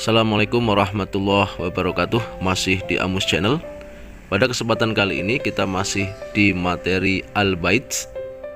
Assalamualaikum warahmatullahi wabarakatuh. Masih di Amus Channel. Pada kesempatan kali ini kita masih di materi Al-Bait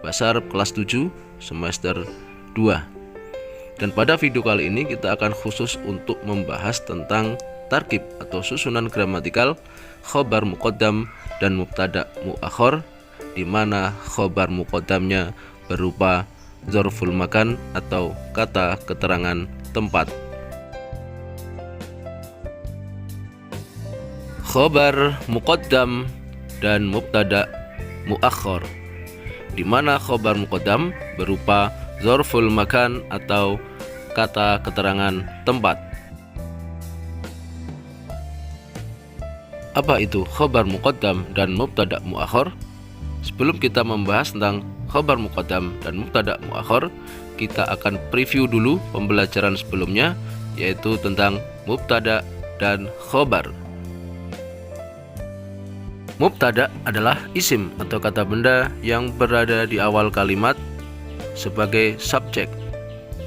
Bahasa Arab kelas 7 semester 2. Dan pada video kali ini kita akan khusus untuk membahas tentang tarkib atau susunan gramatikal khobar muqaddam dan mubtada muakhar, di mana khobar muqaddamnya berupa dzarful makan atau kata keterangan tempat. Khobar muqaddam dan mubtada muakhar, di mana khobar muqaddam berupa dzarful makan atau kata keterangan tempat. Apa itu khobar muqaddam dan mubtada muakhar? Sebelum kita membahas tentang khobar muqaddam dan mubtada muakhar, kita akan preview dulu pembelajaran sebelumnya, yaitu tentang mubtada dan khobar. Mubtada adalah isim atau kata benda yang berada di awal kalimat sebagai subjek.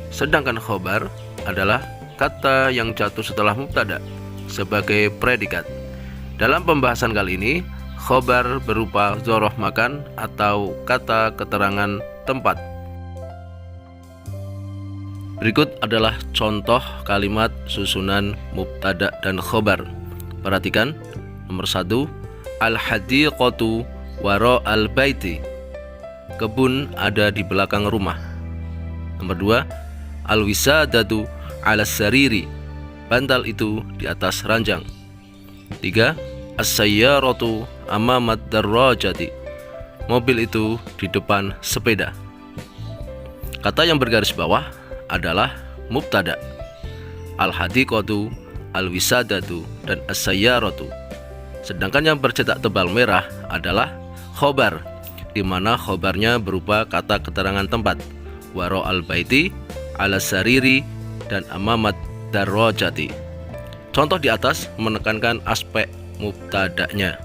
Sedangkan khobar adalah kata yang jatuh setelah mubtada sebagai predikat. Dalam pembahasan kali ini, khobar berupa dzaraf makan atau kata keterangan tempat. Berikut adalah contoh kalimat susunan mubtada dan khobar. Perhatikan. Nomor 1, al-hadiqatu wara al-baiti. Kebun ada di belakang rumah. Nomor 2, al-wisadatu ala sariri. Bantal itu di atas ranjang. 3, as-sayyaratu amamat darrajati. Mobil itu di depan sepeda. Kata yang bergaris bawah adalah mubtada. Al-hadiqatu, al-wisadatu, dan as-sayyaratu. Sedangkan yang bercetak tebal merah adalah khobar, di mana khobarnya berupa kata keterangan tempat. Waro al-baiti, ala sariri, dan amamat darrajati. Contoh di atas menekankan aspek mubtadanya.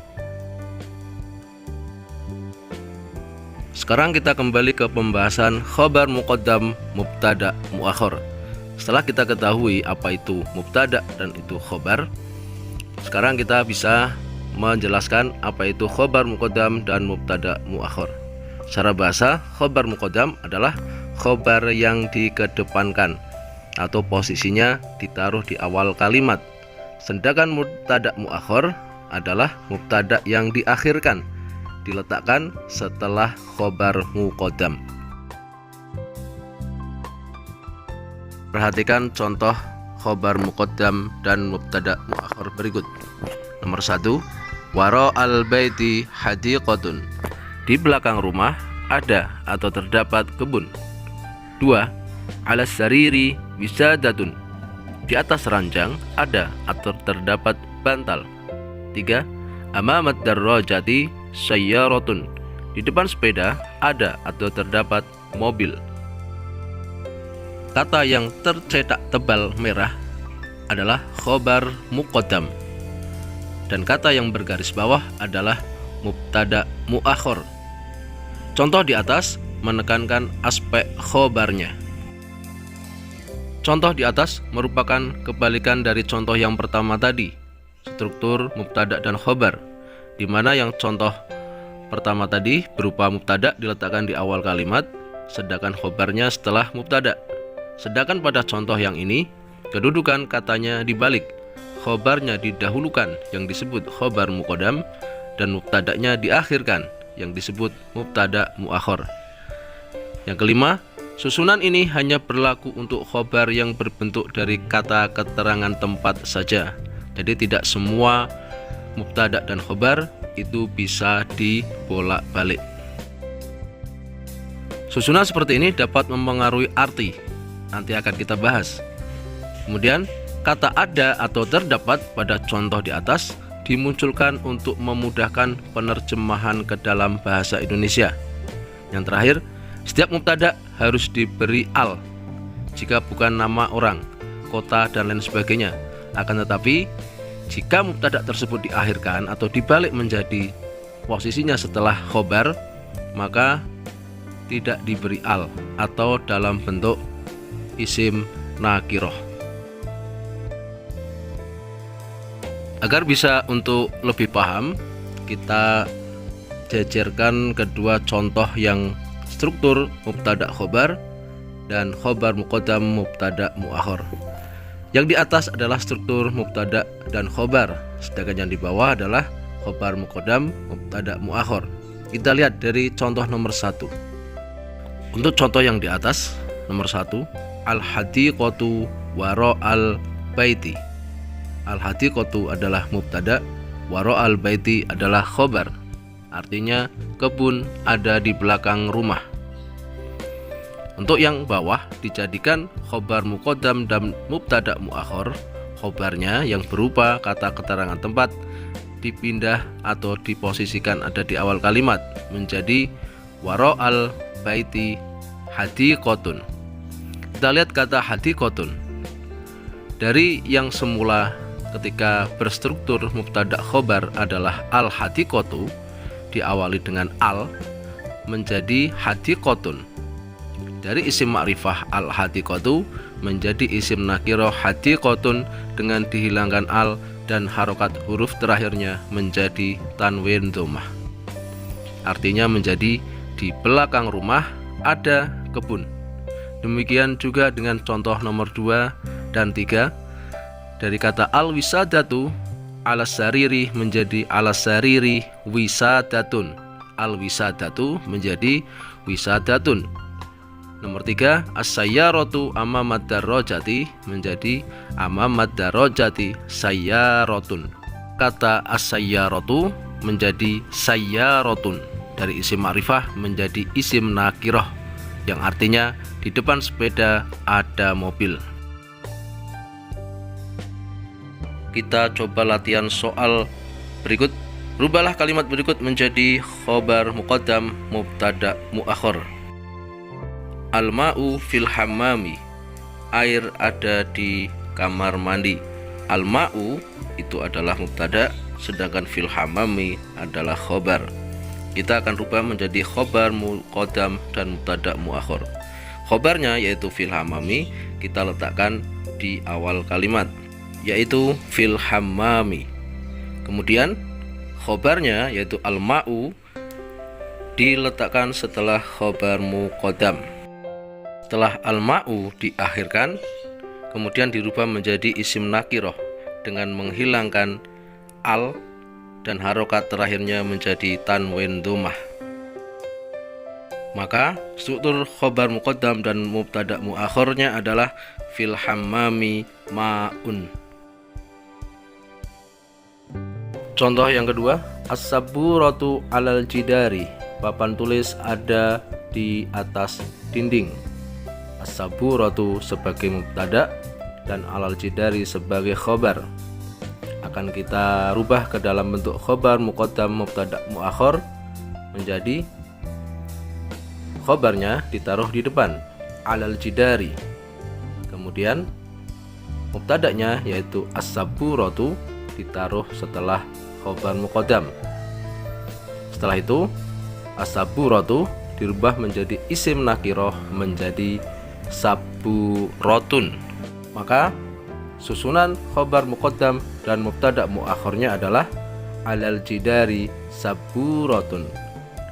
Sekarang kita kembali ke pembahasan khobar muqaddam mubtada muakhar. Setelah kita ketahui apa itu mubtada dan itu khobar, sekarang kita bisa menjelaskan apa itu khobar muqaddam dan mubtada muakhar. Secara bahasa, khobar muqaddam adalah khobar yang dikedepankan atau posisinya ditaruh di awal kalimat. Sedangkan mubtada muakhar adalah mubtada yang diakhirkan, diletakkan setelah khobar muqaddam. Perhatikan contoh khobar muqaddam dan mubtada muakhar berikut. Nomor 1, wara al-baiti hadiqatun. Di belakang rumah ada atau terdapat kebun. 2, ala sariri wisadatun. Di atas ranjang ada atau terdapat bantal. 3, amamat darrajati sayyaratun. Di depan sepeda ada atau terdapat mobil. Kata yang tercetak tebal merah adalah khobar muqaddam, dan kata yang bergaris bawah adalah mubtada muakhar. Contoh di atas menekankan aspek khobarnya. Contoh di atas merupakan kebalikan dari contoh yang pertama tadi, struktur mubtada dan khobar, di mana yang contoh pertama tadi berupa mubtada diletakkan di awal kalimat, sedangkan khobarnya setelah mubtada. Sedangkan pada contoh yang ini, kedudukan katanya dibalik. Khobarnya didahulukan yang disebut khobar muqaddam, dan mubtadanya diakhirkan yang disebut mubtada muakhar. Yang kelima, susunan ini hanya berlaku untuk khobar yang berbentuk dari kata keterangan tempat saja. Jadi tidak semua mubtada dan khobar itu bisa dibolak-balik. Susunan seperti ini dapat mempengaruhi arti. Nanti akan kita bahas. Kemudian kata ada atau terdapat pada contoh di atas dimunculkan untuk memudahkan penerjemahan ke dalam bahasa Indonesia. Yang terakhir, setiap mubtada harus diberi al jika bukan nama orang, kota, dan lain sebagainya. Akan tetapi, jika mubtada tersebut diakhirkan atau dibalik menjadi posisinya setelah khobar, maka tidak diberi al atau dalam bentuk isim nakiroh. Agar bisa untuk lebih paham, kita jajarkan kedua contoh yang struktur mubtada khobar dan khobar muqaddam mubtada muakhir. Yang di atas adalah struktur mubtada dan khobar, sedangkan yang di bawah adalah khobar muqaddam mubtada muakhir. Kita lihat dari contoh nomor 1. Untuk contoh yang di atas, nomor 1, al-hadiqatu waro al-baiti. Al-hadiqatu adalah mubtada, waro al-baiti adalah khobar. Artinya kebun ada di belakang rumah. Untuk yang bawah dijadikan khobar muqaddam dan mubtada muakhir. Khobarnya yang berupa kata keterangan tempat dipindah atau diposisikan ada di awal kalimat menjadi waro al-baiti hadiqatun. Kita lihat kata hadiqatun. Dari yang semula ketika berstruktur mubtada khobar adalah al-hadiqatu, diawali dengan al, menjadi hadiqatun. Dari isim ma'rifah al-hadiqatu menjadi isim nakirah hadiqatun dengan dihilangkan al dan harokat huruf terakhirnya menjadi tanwin dhammah. Artinya menjadi di belakang rumah ada kebun. Demikian juga dengan contoh nomor 2 dan 3. Dari kata al-wisadatu al-sariri menjadi al-sariri wisadatun. Al-wisadatu menjadi wisadatun. Nomor 3, as-sayyaratu amamad darajati menjadi amamad darajati sayyaratun. Kata as-sayyaratu menjadi sayyaratun. Dari isim ma'rifah menjadi isim nakirah, yang artinya di depan sepeda ada mobil. Kita coba latihan soal berikut. Rubahlah kalimat berikut menjadi khobar muqaddam mubtada muakhir. Al-ma'u fil hammami, air ada di kamar mandi. Al-ma'u itu adalah mubtada, sedangkan fil hammami adalah khobar. Kita akan rubah menjadi khobar muqaddam dan mubtada muakhir. Khobarnya yaitu fil hammami kita letakkan di awal kalimat, yaitu fil hammami. Kemudian khobarnya yaitu al-ma'u diletakkan setelah khobar muqaddam. Setelah al-ma'u diakhirkan, kemudian dirubah menjadi isim nakirah dengan menghilangkan al dan harokat terakhirnya menjadi tanwin dhammah. Maka struktur khobar muqaddam dan mubtada muakhirnya adalah fil hammami ma'un. Contoh yang kedua, as-saburatu alal jidari, papan tulis ada di atas dinding. As-saburatu sebagai mubtada dan alal jidari sebagai khobar akan kita rubah ke dalam bentuk khobar muqaddam mubtada muakhir menjadi khobarnya ditaruh di depan alal jidari, kemudian mubtadanya yaitu as-saburatu ditaruh setelah khobar muqaddam. Setelah itu as-saburatu dirubah menjadi isim nakirah menjadi saburotun. Maka susunan khobar muqaddam dan mubtada muakhirnya adalah alal jidari saburotun,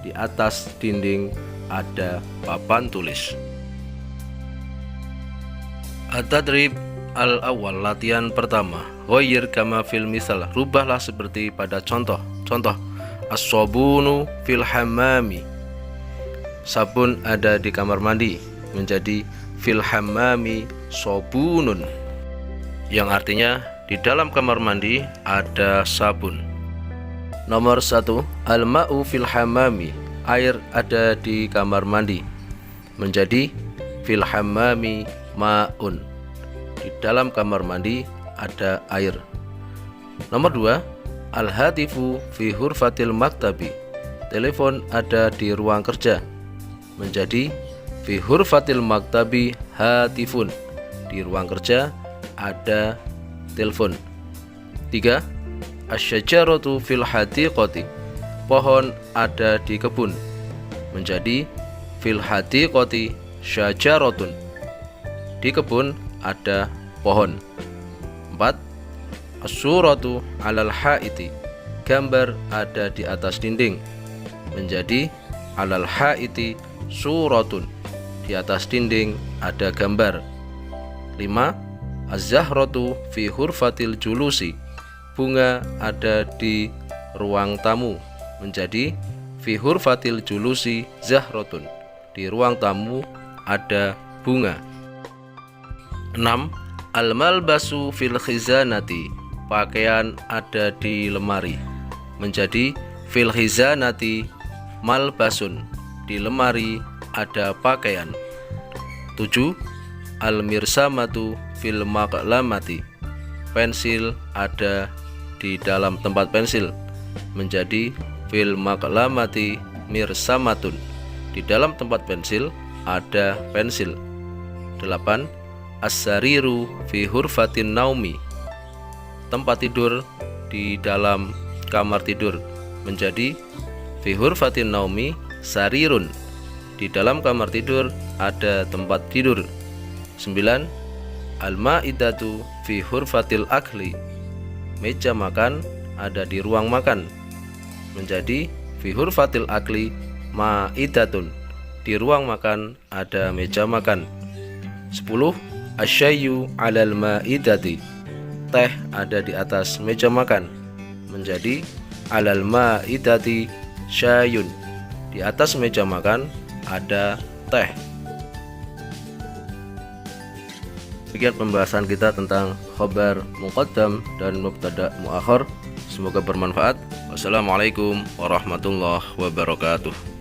di atas dinding ada papan tulis. At-tadrib al-awwal, latihan pertama. Ghayyir kama fil misal, rubahlah seperti pada contoh. Contoh, as-sabunu fil hammami, sabun ada di kamar mandi, menjadi fil hammami sabunun, yang artinya di dalam kamar mandi ada sabun. Nomor 1, al-ma'u fil hammami, air ada di kamar mandi, menjadi fil hammami ma'un, di dalam kamar mandi ada air. Nomor 2, al-hatifu fi hurfatil maktabi, telepon ada di ruang kerja, menjadi fi hurfatil maktabi hatifun, di ruang kerja ada telepon. 3, asyajaratu fil hadiqati, pohon ada di kebun, menjadi fil hadiqati syajaratun, di kebun ada pohon. 4, as-suratu 'alal haiti, gambar ada di atas dinding, menjadi 'alal haiti suratun, di atas dinding ada gambar. 5. Az-zahratu fi hurfatil julusi, bunga ada di ruang tamu, menjadi fi hurfatil julusi zahratun, di ruang tamu ada bunga. 6. Al-malbasu fil khizanati, pakaian ada di lemari, menjadi fil khizanati malbasun, di lemari ada pakaian. 7. Al-mirsamatu fil maqlamati, pensil ada di dalam tempat pensil, menjadi fil maqlamati mirsamatun, di dalam tempat pensil ada pensil. 8. As-sariru fi hurfatin naumi, tempat tidur di dalam kamar tidur, menjadi fi hurfatin naumi sarirun, di dalam kamar tidur ada tempat tidur. 9. Al-ma'idatu fi hurfatil akli, meja makan ada di ruang makan, menjadi fi hurfatil akli ma'idatun, di ruang makan ada meja makan. 10. Asyayyu 'alal ma'idati, teh ada di atas meja makan, menjadi 'alal ma'idati syayun, di atas meja makan ada teh. Sekian pembahasan kita tentang khobar muqaddam dan mubtada muakhar. Semoga bermanfaat. Wassalamualaikum warahmatullahi wabarakatuh.